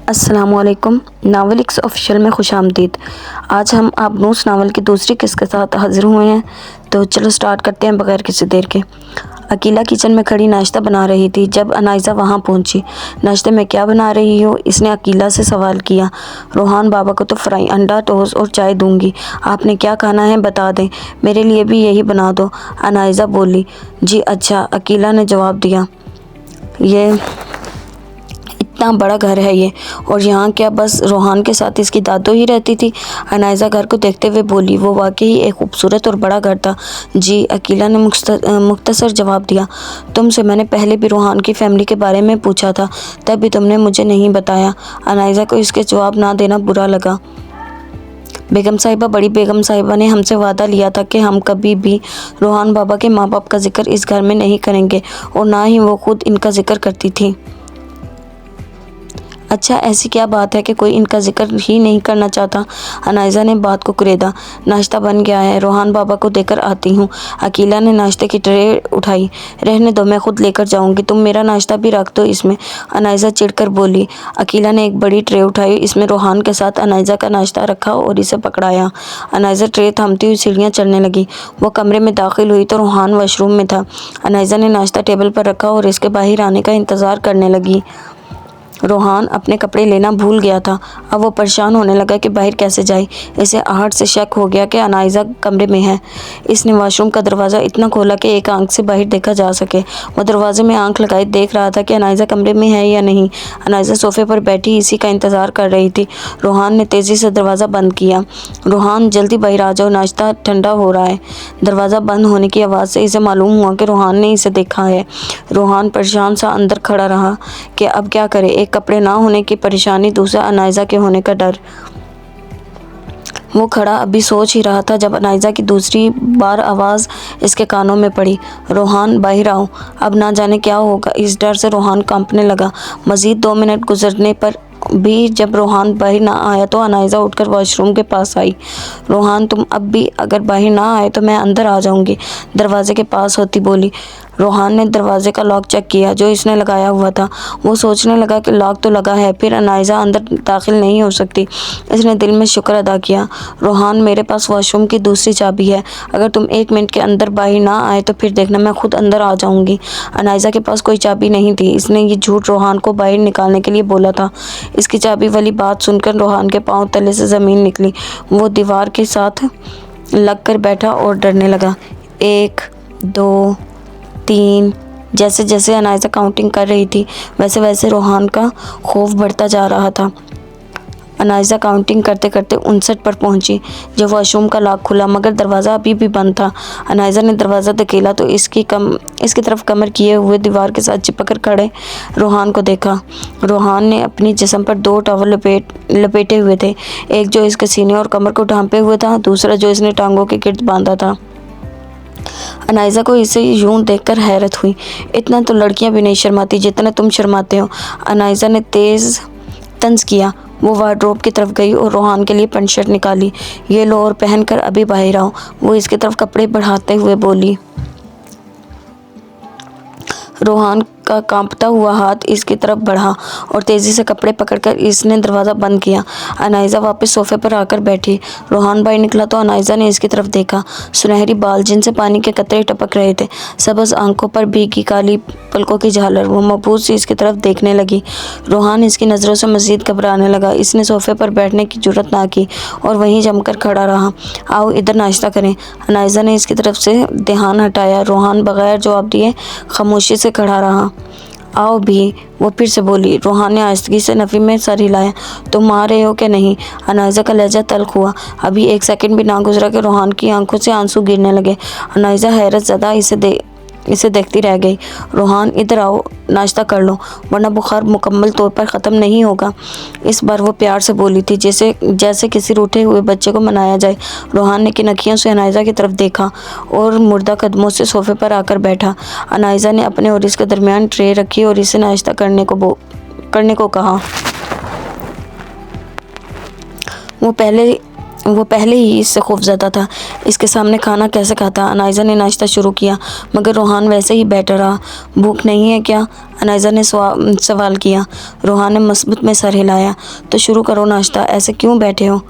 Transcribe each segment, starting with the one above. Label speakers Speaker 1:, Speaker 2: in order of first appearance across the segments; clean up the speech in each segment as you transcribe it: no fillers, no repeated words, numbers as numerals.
Speaker 1: अस्सलामुअलैकुम। नावलिक्स ऑफिशियल में खुशामदीद। आज हम आबनूस नावल की दूसरी किस्त के साथ हाजिर हुए हैं, तो चलो स्टार्ट करते हैं बगैर किसी देर के। अकीला किचन में खड़ी नाश्ता बना रही थी जब अनाइज़ा वहाँ पहुँची। नाश्ते में क्या बना रही हो? इसने अकीला से सवाल किया। रोहान बाबा को तो फ्राई अंडा टोस्ट और चाय दूंगी, आपने क्या खाना है बता दें, मेरे लिए भी यही बना दो, अनाइज़ा बोली। जी अच्छा, अकीला ने जवाब दिया। ये इतना बड़ा घर है ये, और यहाँ क्या बस रोहान के साथ इसकी दादो ही रहती थी? अनाइज़ा घर को देखते हुए बोली। वो वाकई एक खूबसूरत और बड़ा घर था। जी, अकीला ने मुख्तसर जवाब दिया। तुमसे मैंने पहले भी रोहान की फैमिली के बारे में पूछा था, तब भी तुमने मुझे नहीं बताया। अनाइज़ा को इसके जवाब ना देना बुरा लगा। बेगम साहिबा, बड़ी बेगम साहिबा ने हमसे वादा लिया था कि हम कभी भी रोहान बाबा के माँ बाप का जिक्र इस घर में नहीं करेंगे, और ना ही वो खुद इनका जिक्र करती थी। अच्छा, ऐसी क्या बात है कि कोई इनका जिक्र ही नहीं करना चाहता? अनाइज़ा ने बात को कुरेदा। नाश्ता बन गया है, रोहान बाबा को देकर आती हूँ। अकीला ने नाश्ते की ट्रे उठाई। रहने दो, मैं खुद लेकर जाऊँगी, तुम मेरा नाश्ता भी रख दो इसमें, अनाइज़ा चिढ़कर बोली। अकीला ने एक बड़ी ट्रे उठाई, इसमें रोहान के साथ अनाइज़ा का नाश्ता रखा और इसे पकड़ाया। अनाइज़ा ट्रे थामती हुई सीढ़ियाँ चढ़ने लगी। वो कमरे में दाखिल हुई तो रोहान वॉशरूम में था। अनाइज़ा ने नाश्ता टेबल पर रखा और इसके बाहर आने का इंतज़ार करने लगी। रोहान अपने कपड़े लेना भूल गया था। अब वो परेशान होने लगा कि बाहर कैसे जाए। इसे आहट से शक हो गया कि अनाइज़ा कमरे में है। इसने वॉशरूम का दरवाज़ा इतना खोला कि एक आंख से बाहर देखा जा सके। वो दरवाजे में आंख लगाए देख रहा था कि अनाइज़ा कमरे में है या नहीं। अनाइज़ा सोफे पर बैठी इसी का इंतज़ार कर रही थी। रोहान ने तेज़ी से दरवाज़ा बंद किया। रोहान, जल्दी बाहर आ जाओ, नाश्ता ठंडा हो रहा है। दरवाज़ा बंद होने की आवाज़ से इसे मालूम हुआ कि रोहान ने इसे देखा है। रोहान परेशान सा अंदर खड़ा रहा कि अब क्या करे। एक कपड़े ना होने की परेशानी, दूसरा अनाइज़ा के होने का डर। वो खड़ा अभी सोच ही रहा था जब अनाइज़ा की दूसरी बार आवाज़ इसके कानों में पड़ी। रोहान, बाहर आओ। अब ना जाने क्या होगा, इस डर से रोहान कांपने लगा। मज़ीद 2 मिनट गुजरने पर भी जब रोहान बाहर ना आया तो अनाइज़ा उठकर वॉशरूम के पास आई। रोहान, तुम अब भी अगर बाहर ना आए तो मैं अंदर आ जाऊंगी, दरवाजे के पास होती बोली। रोहान ने दरवाजे का लॉक चेक किया जो इसने लगाया हुआ था। वो सोचने लगा कि लॉक तो लगा है, फिर अनाइज़ा अंदर दाखिल नहीं हो सकती। इसने दिल में शुक्र अदा किया। रोहान, मेरे पास वॉशरूम की दूसरी चाबी है, अगर तुम 1 मिनट के अंदर बाहर ना आए तो फिर देखना मैं खुद अंदर आ जाऊंगी। अनाइज़ा के पास कोई चाबी नहीं थी। इसने ये झूठ रोहान को बाहर निकालने के लिए बोला था। इसकी चाबी वाली बात सुनकर रोहान के पाँव तले से ज़मीन निकली। वो दीवार के साथ लग कर बैठा और डरने लगा। 1, 2, 3। जैसे जैसे अनाइज़ा काउंटिंग कर रही थी वैसे वैसे रोहान का खौफ बढ़ता जा रहा था। अनाइज़ा काउंटिंग करते करते 59 पर पहुंची जब वॉशरूम का लॉक खुला, मगर दरवाज़ा अभी भी बंद था। अनाइज़ा ने दरवाज़ा धकेला तो इसकी तरफ कमर किए हुए दीवार के साथ चिपक कर खड़े रोहान को देखा। रोहान ने अपनी जिस्म पर 2 टॉवल लपेटे हुए थे, एक जो इसके सीने और कमर को ढांपे हुए था, दूसरा जो इसने टांगों के गिर्द बांधा था। अनाइज़ा को इसे यूं देखकर हैरत हुई। इतना तो लड़कियां भी नहीं शर्माती जितना तुम शर्माते हो, अनाइज़ा ने तेज़ तंज किया। वो वार्डरोब की तरफ गई और रोहान के लिए पैंट शर्ट निकाली। ये लो और पहनकर अभी बाहर आओ, वो इसकी तरफ कपड़े बढ़ाते हुए बोली। रोहान का कांपता हुआ हाथ इसकी तरफ बढ़ा और तेज़ी से कपड़े पकड़कर इसने दरवाज़ा बंद किया। अनाइज़ा वापस सोफे पर आकर बैठी। रोहान बाहर निकला तो अनाइज़ा ने इसकी तरफ देखा। सुनहरी बाल जिनसे पानी के कतरे टपक रहे थे, सब्ज़ आंखों पर भीगी काली पलकों की झालर। वो मबहूस सी इसकी तरफ देखने लगी। रोहान इसकी नज़रों से मज़ीद घबराने लगा। इसने सोफे पर बैठने की जुर्रत ना की और वहीं जमकर खड़ा रहा। आओ इधर नाश्ता करें, अनाइज़ा ने इसकी तरफ से ध्यान हटाया। रोहान बगैर जवाब दिए खामोशी से खड़ा रहा। आओ भी, वो फिर से बोली। रोहान ने आहिस्तगी से नफ़ी में सर हिलाया। तुम आ रहे हो कि नहीं? अनाइज़ा का लहजा तल्ख हुआ। अभी 1 सेकंड भी ना गुजरा कि रोहान की आंखों से आंसू गिरने लगे। अनाइज़ा हैरत ज़दा इसे देखती रह गई। रोहान, इधर आओ, नाश्ता कर लो, वरना बुखार मुकम्मल तौर पर ख़त्म नहीं होगा। इस बार वो प्यार से बोली थी, जैसे किसी रूठे हुए बच्चे को मनाया जाए। रोहान ने किनखियों से अनाइज़ा की तरफ देखा और मुर्दा कदमों से सोफे पर आकर बैठा। अनाइज़ा ने अपने और इसके दरमियान ट्रे रखी और इसे नाश्ता करने को कहा। वो पहले वो पहले ही इससे खौफज़दा था। इसके सामने खाना कैसे खाता? अनाइज़ा ने नाश्ता शुरू किया, मगर रोहान वैसे ही बैठा रहा। भूख नहीं है क्या? अनाइज़ा ने सवाल किया। रोहान ने मस्बत में सर हिलाया। तो शुरू करो नाश्ता, ऐसे क्यों बैठे हो?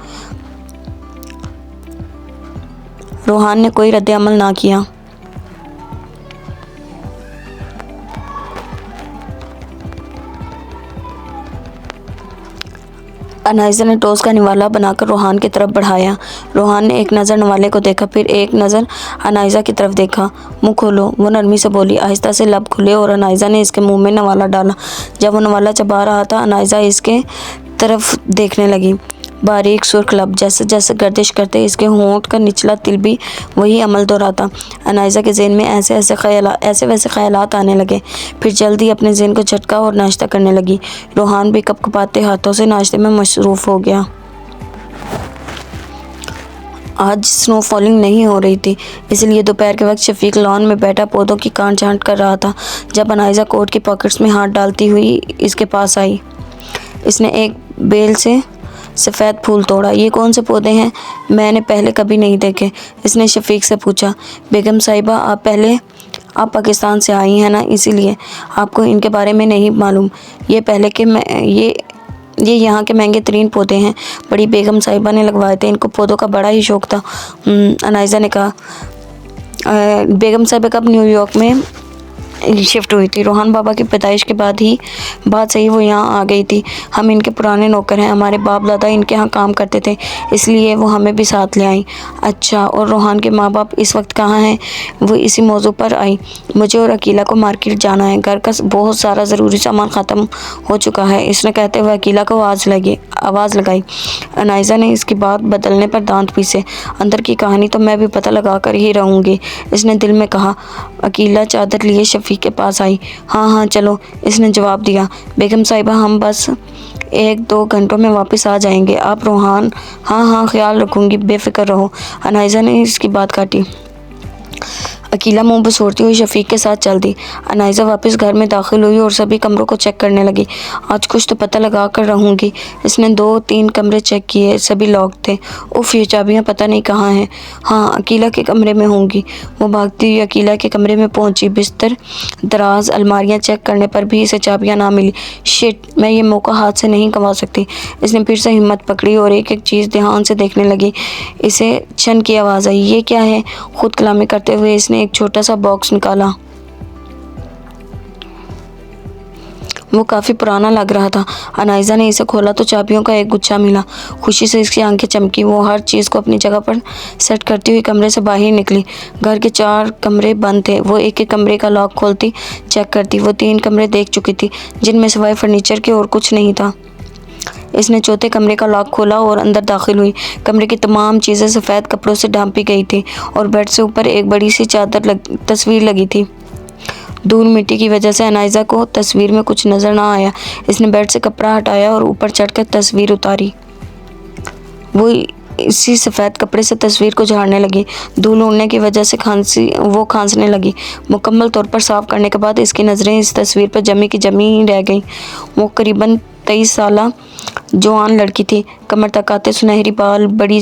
Speaker 1: रोहान ने कोई रद्द-ए-अमल ना किया। अनाइज़ा ने टोस्ट का निवाला बनाकर रोहान की तरफ बढ़ाया। रोहान ने एक नज़र नवाले को देखा, फिर एक नज़र अनाइज़ा की तरफ देखा। मुँह खोलो, वो नरमी से बोली। आहिस्ता से लब खुले और अनाइज़ा ने इसके मुंह में नवाला डाला। जब वो नवाला चबा रहा था, अनाइज़ा इसके तरफ देखने लगी। बारीक सुर्ख लब, जैसे जैसे गर्दिश करते इसके होंठ का निचला तिल भी वही अमल दोहराता। अनाइज़ा के ज़हन में ऐसे वैसे ख़यालात आने लगे। फिर जल्दी अपने ज़हन को झटका और नाश्ता करने लगी। रोहान भी कपकपाते हाथों से नाश्ते में मसरूफ़ हो गया। आज स्नो फॉलिंग नहीं हो रही थी, इसलिए दोपहर के वक्त शफीक लॉन में बैठा पौधों की काट छांट कर रहा था। जब अनाइज़ा कोट की पॉकेट्स में हाथ डालती हुई इसके पास आई, इसने एक बेल से सफ़ेद फूल तोड़ा। ये कौन से पौधे हैं? मैंने पहले कभी नहीं देखे, इसने शफीक से पूछा। बेगम साहिबा, आप पाकिस्तान से आई हैं ना, इसीलिए आपको इनके बारे में नहीं मालूम। ये यहाँ के महंगे तरीन पौधे हैं। बड़ी बेगम साहिबा ने लगवाए थे, इनको पौधों का बड़ा ही शौक़ था। अनाइज़ा ने कहा। बेगम साहिबा कब न्यूयॉर्क में शिफ्ट हुई थी? रोहान बाबा की पैदाइश के बाद ही बात सही वो यहाँ आ गई थी। हम इनके पुराने नौकर हैं, हमारे बाप दादा इनके यहाँ काम करते थे, इसलिए वो हमें भी साथ ले आई। अच्छा, और रोहान के माँ बाप इस वक्त कहाँ हैं? वो इसी मौजू पर आई। मुझे और अकीला को मार्केट जाना है, घर का बहुत सारा ज़रूरी सामान ख़त्म हो चुका है, इसने कहते हुए अकीला को आवाज़ लगाई। अनाइज़ा ने इसकी बात बदलने पर दांत पीसे। अंदर की कहानी तो मैं भी पता लगा कर ही रहूँगी, इसने दिल में कहा। अकीला चादर लिए शफीक के पास आई। हाँ चलो, इसने जवाब दिया। बेगम साहिबा, हम बस 1-2 घंटों में वापस आ जाएंगे। आप रोहान? हाँ, ख्याल रखूँगी, बेफिक्र रहो। अनाइज़ा ने इसकी बात काटी। अकीला मुंह बसोरती हुई शफीक के साथ चल दी। अनाइज़ा वापस घर में दाखिल हुई और सभी कमरों को चेक करने लगी। आज कुछ तो पता लगा कर रहूँगी। इसने 2-3 कमरे चेक किए, सभी लॉक थे। उफ़, ये चाबियाँ पता नहीं कहाँ हैं। हाँ, अकीला के कमरे में होंगी। वो भागती हुई अकीला के कमरे में पहुँची। बिस्तर, दराज, अलमारियाँ चेक करने पर भी इसे चाबियाँ ना मिली। शिट, मैं ये मौका हाथ से नहीं गंवा सकती। इसने फिर से हिम्मत पकड़ी और एक एक चीज़ ध्यान से देखने लगी। इसे छन की आवाज़ आई। ये क्या है? खुद कलामी करते हुए इसने एक छोटा सा बॉक्स निकाला। वो काफ़ी पुराना लग रहा था। अनाइज़ा ने इसे खोला तो चाबियों का एक गुच्छा मिला। खुशी से इसकी आंखें चमकी। वो हर चीज़ को अपनी जगह पर सेट करती हुई कमरे से बाहर निकली। घर के 4 कमरे बंद थे। वो एक एक कमरे का लॉक खोलती, चेक करती। वो 3 कमरे देख चुकी थी, जिनमें सिवाय फर्नीचर के और कुछ नहीं था। इसने चौथे कमरे का लॉक खोला और अंदर दाखिल हुई। कमरे की तमाम चीज़ें सफ़ेद कपड़ों से ढांपी गई थी और बेड से ऊपर एक बड़ी सी तस्वीर लगी थी। धूल मिट्टी की वजह से अनाइज़ा को तस्वीर में कुछ नज़र ना आया। इसने बेड से कपड़ा हटाया और ऊपर चढ़कर तस्वीर उतारी। वो इसी सफ़ेद कपड़े से तस्वीर को झाड़ने लगी। धूल उड़ने की वजह से खांसने लगी। मुकम्मल तौर पर साफ़ करने के बाद इसकी नज़रें इस तस्वीर पर जमी की जमी ही रह गईं। वो करीबन 23 साला जवान लड़की थी। कमर तक आते सुनहरी बाल, बड़ी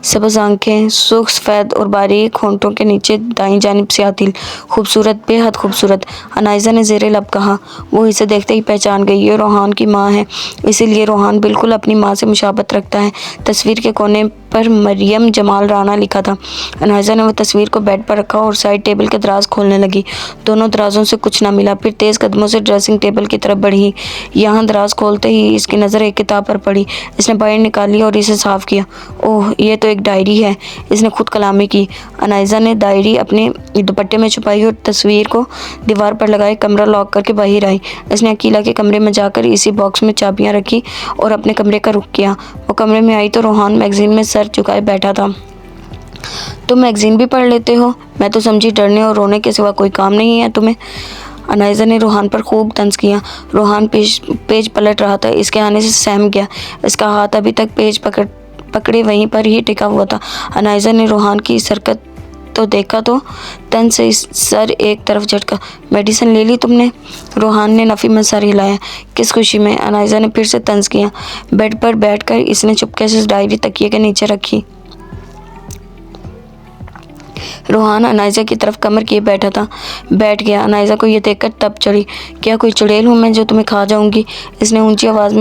Speaker 1: सब्ज़ आँखें, सुर्ख सफ़ेद और बारीक होंठों के नीचे दाईं जानिब स्याह तिल। खूबसूरत, बेहद खूबसूरत। अनाइज़ा ने ज़ेरे लब कहा। वो इसे देखते ही पहचान गई। ये रोहान की माँ है, इसीलिए रोहान बिल्कुल अपनी माँ से मुशाबत रखता है। तस्वीर के कोने पर मरियम जमाल राना लिखा था। अनाइज़ा ने वो तस्वीर को बेड पर रखा और साइड टेबल के दराज खोलने लगी। दोनों दराजों से कुछ ना मिला। फिर तेज़ कदमों से ड्रेसिंग टेबल की तरफ बढ़ी। यहाँ दराज खोलते ही इसकी नज़र एक किताब पर पड़ी। इसने बाहर निकाली और इसे साफ़ किया। ओह, ये तो एक डायरी है, इसने खुद कलामी की। अनाइज़ा ने डायरी अपने दुपट्टे में छुपाई और तस्वीर को दीवार पर लगाए कमरा लॉक करके बाहर आई। इसने अकीला के कमरे में जाकर इसी बॉक्स में चाबियाँ रखी और अपने कमरे का रुख किया। वो कमरे में आई तो रोहान मैगज़ीन में सर झुकाए बैठा था। तुम मैगज़ीन भी पढ़ लेते हो? मैं तो समझी डरने और रोने के सिवा कोई काम नहीं है तुम्हें। अनाइज़ा ने रोहान पर खूब तंज किया। रोहान पेज पलट रहा था। इसके आने से सहम गया। इसका हाथ अभी तक पेज पकड़े वहीं पर ही टिका हुआ था। अनाइज़ा ने रोहान की इस हरकत तो देखा तो तन से सर एक तरफ झटका। मेडिसिन ले ली तुमने? रोहान ने नफ़ी में सर हिलाया। किस खुशी में? अनाइज़ा ने फिर से तंज किया। बेड पर बैठकर इसने चुपके से डायरी तकिए के नीचे रखी। रोहान अनाइज़ा की तरफ कमर किए बैठ गया। अनाइज़ा को ये देखकर तब चढ़ी। क्या कोई चुड़ैल हूँ मैं जो तुम्हें खा जाऊंगी? इसने ऊंची आवाज़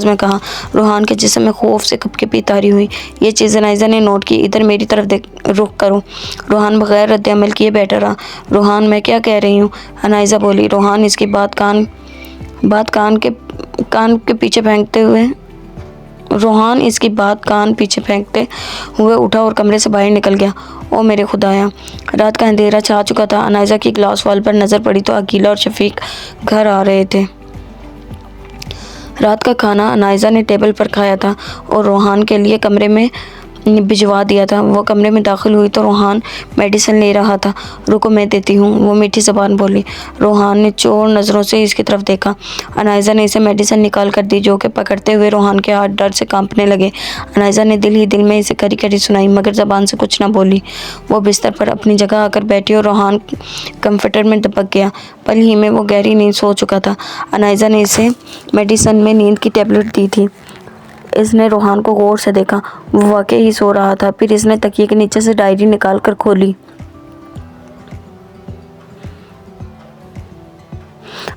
Speaker 1: में कहा। रोहान के जिस्म में खौफ से कपकपी तारी हुई। ये चीज़ अनाइज़ा ने नोट की। इधर मेरी तरफ रुख करो। रोहान बगैर रद्द-ए-अमल किए बैठा रहा। रोहान, मैं क्या कह रही हूँ? अनाइज़ा बोली। रोहान इसकी बात कान के पीछे फेंकते हुए रोहान इसकी बात कान पीछे फेंकते हुए उठा और कमरे से बाहर निकल गया। ओ मेरे खुदाया! रात का अंधेरा छा चुका था। अनाइज़ा की ग्लास वॉल पर नज़र पड़ी तो अकीला और शफीक घर आ रहे थे। रात का खाना अनाइज़ा ने टेबल पर खाया था और रोहान के लिए कमरे में भिजवा दिया था। वो कमरे में दाखिल हुई तो रोहान मेडिसिन ले रहा था। रुको मैं देती हूँ, वो मीठी ज़बान बोली। रोहान ने चोर नज़रों से इसकी तरफ देखा। अनाइज़ा ने इसे मेडिसिन निकाल कर दी, जो कि पकड़ते हुए रोहान के हाथ डर से कांपने लगे। अनाइज़ा ने दिल ही दिल में इसे करी करी सुनाई, मगर ज़बान से कुछ ना बोली। वो बिस्तर पर अपनी जगह आकर बैठी और रोहान कम्फर्टर में दबक गया। पल ही में वो गहरी नींद सो चुका था। अनाइज़ा ने इसे मेडिसिन में नींद की टेबलेट दी थी। इसने रोहान को गौर से देखा। वो वाकई ही सो रहा था। फिर इसने तकिए के नीचे से डायरी निकाल कर खोली।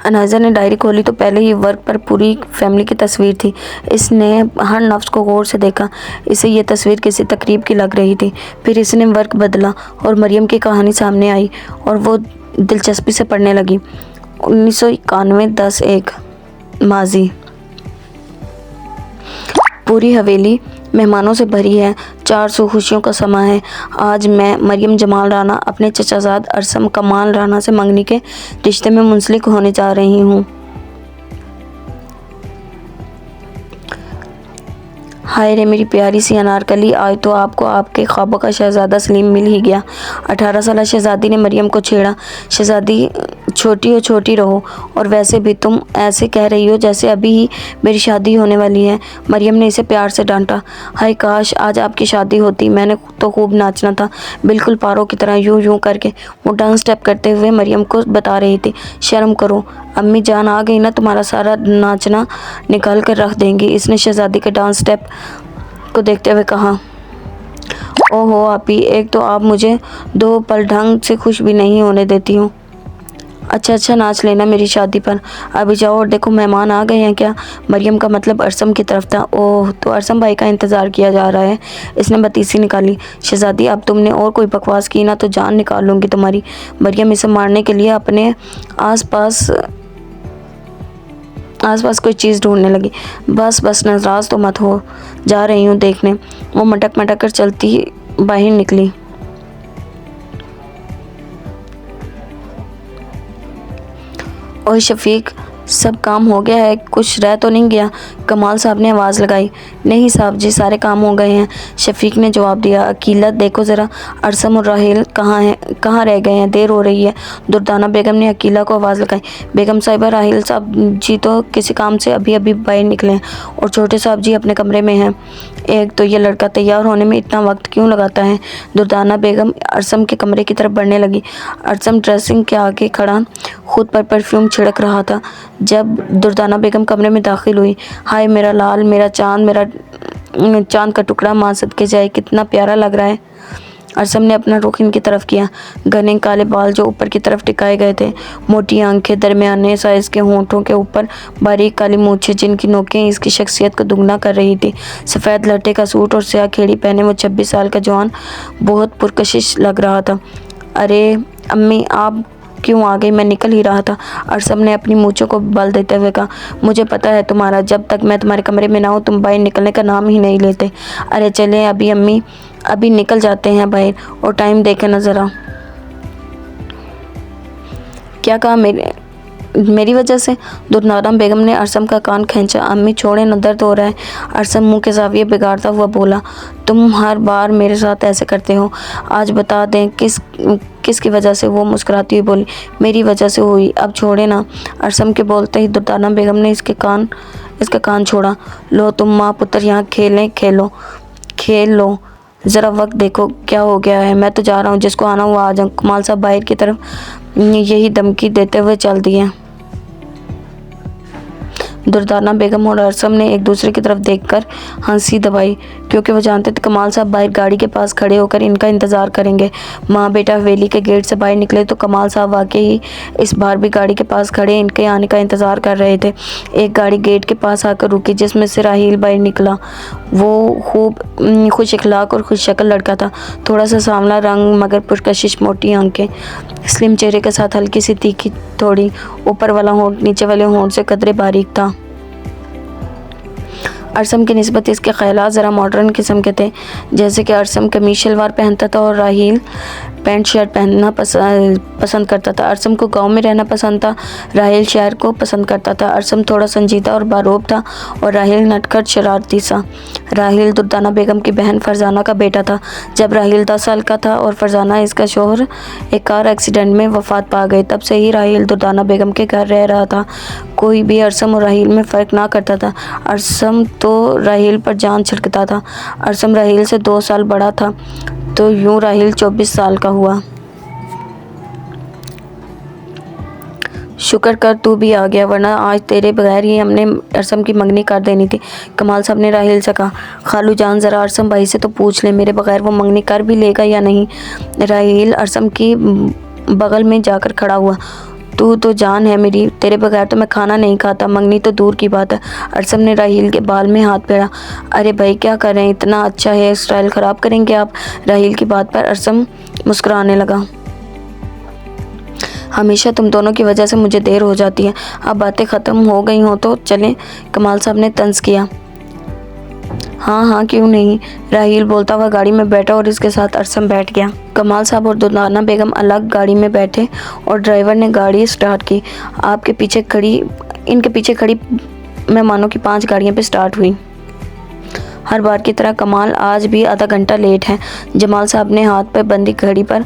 Speaker 1: अनाइज़ा ने डायरी खोली तो पहले ही वर्क पर पूरी फैमिली की तस्वीर थी। इसने हर नफ्स को गौर से देखा। इसे ये तस्वीर किसी तकरीब की लग रही थी। फिर इसने वर्क बदला और मरियम की कहानी सामने आई और वो दिलचस्पी से पढ़ने लगी। 1991 10/1 माजी। पूरी हवेली मेहमानों से भरी है। 400 खुशियों का समा है। आज मैं मरियम जमाल राना अपने चचाजाद अरसम कमाल राना से मंगनी के रिश्ते में मुंसलिक होने जा रही हूँ। हाय रे मेरी प्यारी सी अनारकली, आज तो आपको आपके ख्वाबों का शहज़ादा सलीम मिल ही गया। 18 साला शहज़ादी ने मरियम को छेड़ा। शहज़ादी छोटी हो छोटी रहो, और वैसे भी तुम ऐसे कह रही हो जैसे अभी ही मेरी शादी होने वाली है। मरियम ने इसे प्यार से डांटा। हाय काश आज आपकी शादी होती, मैंने तो खूब नाचना था, बिल्कुल पारों की तरह यूं यूं करके। वो डांस स्टेप करते हुए मरियम को बता रही थी। शर्म करो, अम्मी जान आ गई ना तुम्हारा सारा नाचना निकाल कर रख देंगी। इसने शहज़ादी के डांस स्टेप को देखते हुए कहा। ओहो आपी, एक तो आप मुझे 2 पल ढंग से खुश भी नहीं होने देती हूँ। अच्छा नाच लेना मेरी शादी पर। अभी जाओ और देखो मेहमान आ गए हैं क्या? मरियम का मतलब अरसम की तरफ था। ओह, तो अरसम भाई का इंतज़ार किया जा रहा है। इसने बतीसी निकाली। शहज़ादी अब तुमने और कोई बकवास की ना तो जान निकाल लूँगी तुम्हारी। मरियम इसे मारने के लिए अपने आसपास कोई चीज़ ढूंढने लगी। बस नाराज़ तो मत हो, जा रही हूँ देखने। वो मटक कर चलती बाहर निकली। ओए शफीक, सब काम हो गया है? कुछ रह तो नहीं गया? कमाल साहब ने आवाज़ लगाई। नहीं साहब जी, सारे काम हो गए हैं, शफीक ने जवाब दिया। अकीला देखो ज़रा, अरसम और राहिल कहाँ रह गए हैं? देर हो रही है। दुर्दाना बेगम ने अकीला को आवाज़ लगाई। बेगम साहिबा, राहिल साहब जी तो किसी काम से अभी बाहर निकले हैं और छोटे साहब जी अपने कमरे में हैं। एक तो ये लड़का तैयार होने में इतना वक्त क्यों लगाता है? दुर्दाना बेगम अरसम के कमरे की तरफ बढ़ने लगी। अरसम ड्रेसिंग के आगे खड़ा खुद पर परफ्यूम छिड़क रहा था जब दुर्दाना बेगम कमरे में दाखिल हुई। हाय मेरा लाल, मेरा चांद का टुकड़ा, माँ सदके जाए, कितना प्यारा लग रहा है। अरसम ने अपना रुख इनकी तरफ किया। घने काले बाल जो ऊपर की तरफ टिकाए गए थे, मोटी आंखें, दरमियाने साइज के होंठों के ऊपर बारीक काली मूछें जिनकी नोकें इसकी शख्सियत को दुगना कर रही थी। सफ़ेद लट्टे का सूट और स्याह खेड़ी पहने वो 26 साल का जवान बहुत पुरकशिश लग रहा था। अरे अम्मी, आप क्यों आ गई? मैं निकल ही रहा था। अरसम ने अपनी मूंछों को बल देते हुए कहा। मुझे पता है तुम्हारा, जब तक मैं तुम्हारे कमरे में ना हूँ तुम बाहर निकलने का नाम ही नहीं लेते। अरे चलें अभी अम्मी, अभी निकल जाते हैं बाहर, और टाइम देखें ना ज़रा। क्या कहा? मेरी वजह से? दुर्दाना बेगम ने अरसम का कान खींचा। अम्मी छोड़े न, दर्द हो रहा है। अरसम मुंह के ज़ाविये बिगाड़ता हुआ बोला। तुम हर बार मेरे साथ ऐसे करते हो, आज बता दें किसकी वजह से? वो मुस्कुराती हुई बोली। मेरी वजह से हुई, अब छोड़े ना। अरसम के बोलते ही दुर्दाना बेगम ने इसका कान छोड़ा। लो तुम माँ पुत्र यहाँ खेल लो। ज़रा वक्त देखो क्या हो गया है, मैं तो जा रहा हूँ, जिसको आना हुआ आ जाऊँ। कमाल साहब बाहर की तरफ यही धमकी देते हुए चल दिए। दुर्दाना बेगम और अरसम ने एक दूसरे की तरफ देखकर हंसी दबाई, क्योंकि वो जानते थे कमाल साहब बाहर गाड़ी के पास खड़े होकर इनका इंतज़ार करेंगे। माँ बेटा हवेली के गेट से बाहर निकले तो कमाल साहब वाकई ही इस बार भी गाड़ी के पास खड़े इनके आने का इंतज़ार कर रहे थे। एक गाड़ी गेट के पास आकर रुकी, जिसमें से राहील बाहर निकला। वो खूब खुश इखलाक और खुश शक्ल लड़का था, थोड़ा सा सांवला रंग मगर पुरकशिश, मोटी आंखें, स्लिम चेहरे के साथ हल्की सी तीखी थोड़ी, ऊपर वाला होंठ नीचे वाले होंठ से कदरे बारीक था। अरसम की निस्बत इसके ख़यालात ज़रा मॉडर्न किस्म के थे, जैसे कि अरसम कमीज शलवार पहनता था और राहील पैंट शर्ट पहनना पसंद करता था। अरसम को गांव में रहना पसंद था, राहील शहर को पसंद करता था। अरसम थोड़ा संजीदा और बारोब था और राहील नटखट शरारती सा। राहील दुर्दाना बेगम की बहन फरजाना का बेटा था। जब राहील 10 साल का था और फरजाना इसका शोहर एक कार एक्सीडेंट में वफात पा गए, तब से ही राहील दुर्दाना बेगम के घर रह रहा था। कोई भी अरसम और राहील में फ़र्क ना करता था। अरसम तो राहील पर जान छिड़कता था। अरसम राहील से 2 साल बड़ा था, तो यूं राहील 24 साल का हुआ। शुक्र कर तू भी आ गया, वरना आज तेरे बगैर ही हमने अरसम की मंगनी कर देनी थी। कमाल साहब ने राहील से कहा। खालू जान ज़रा अरसम भाई से तो पूछ ले, मेरे बगैर वो मंगनी कर भी लेगा या नहीं। राहील अरसम की बगल में जाकर खड़ा हुआ। तू तो जान है मेरी, तेरे बगैर तो मैं खाना नहीं खाता, मंगनी तो दूर की बात है। अरसम ने राहील के बाल में हाथ फेरा। अरे भाई क्या कर रहे हैं, इतना अच्छा हेयर स्टाइल ख़राब करेंगे आप। राहील की बात पर अरसम मुस्कुराने लगा। हमेशा तुम दोनों की वजह से मुझे देर हो जाती है, अब बातें ख़त्म हो गई हों तो चलें। कमाल साहब ने तंज किया। हाँ हाँ क्यों नहीं, राहील बोलता हुआ गाड़ी में बैठा और इसके साथ अरसम बैठ गया। कमाल साहब और दुर्दाना बेगम अलग गाड़ी में बैठे और ड्राइवर ने गाड़ी स्टार्ट की। इनके पीछे खड़ी मेहमानों की 5 गाड़ियाँ पे स्टार्ट हुई। हर बार की तरह कमाल आज भी आधा घंटा लेट है। जमाल साहब ने हाथ पर बंदी घड़ी पर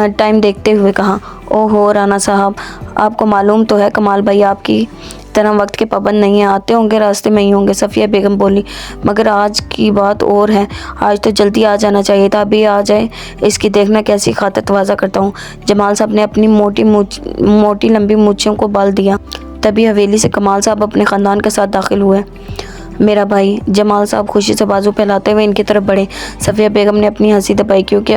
Speaker 1: टाइम देखते हुए कहा। ओहो राना साहब, आपको मालूम तो है कमाल भाई आपकी तरह वक्त के पाबंद नहीं है, आते होंगे रास्ते में ही होंगे। सफ़िया बेगम बोली। मगर आज की बात और है, आज तो जल्दी आ जाना चाहिए था, अभी आ जाए इसकी देखना कैसी खातिर तवाज़ा करता हूँ। जमाल साहब ने अपनी मोटी लंबी मूंछों को बाल दिया। तभी हवेली से कमाल साहब अपने ख़ानदान के साथ दाखिल हुए। मेरा भाई, जमाल साहब खुशी से बाजू फैलाते हुए इनकी तरफ बढ़े। सफ़िया बेगम ने अपनी हंसी दबाई, क्योंकि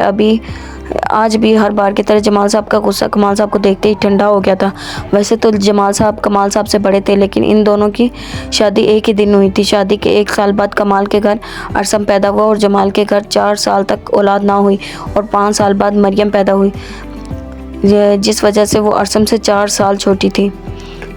Speaker 1: आज भी हर बार की तरह जमाल साहब का गुस्सा कमाल साहब को देखते ही ठंडा हो गया था। वैसे तो जमाल साहब कमाल साहब से बड़े थे, लेकिन इन दोनों की शादी एक ही दिन हुई थी। शादी के 1 साल बाद कमाल के घर अरसम पैदा हुआ और जमाल के घर 4 साल तक औलाद ना हुई और 5 साल बाद मरियम पैदा हुई, जिस वजह से वो अरसम से 4 साल छोटी थी।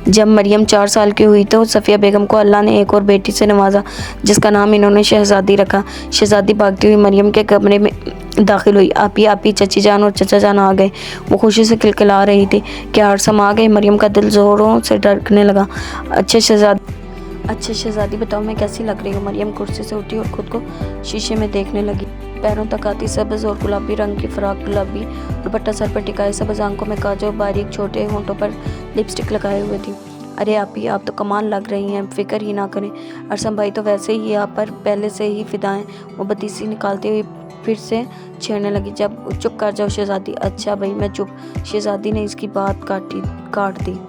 Speaker 1: जब मरियम 4 साल की हुई तो सफ़िया बेगम को अल्लाह ने एक और बेटी से नवाजा, जिसका नाम इन्होंने शहज़ादी रखा। शहज़ादी भागती हुई मरियम के कमरे में दाखिल हुई। आपी चची जान और चचा जान आ गए। वो खुशी से खिलखिला रही थी। क्या अरसम आ गए? मरियम का दिल ज़ोरों से धड़कने लगा। अच्छा शहज़ादी बताओ मैं कैसी लग रही हूँ? मरियम कुर्सी से उठी और ख़ुद को शीशे में देखने लगी। पैरों तक आती सब्ज़ और गुलाबी रंग की फ़्रॉक, गुलाबी दुपट्टा सर पर टिकाए, सब्ज़ आंखों में काजल, बारीक छोटे होंठों पर लिपस्टिक लगाए हुए थी। अरे आपी, आप तो कमाल लग रही हैं, फ़िक्र ही ना करें। अरसम भाई तो वैसे ही आप पर पहले से ही फ़िदा हैं। वो बतीसी निकालते हुए फिर से छेड़ने लगी। जब चुप कर जाओ शहज़ादी। अच्छा भाई मैं चुप। शहज़ादी ने इसकी बात काट दी।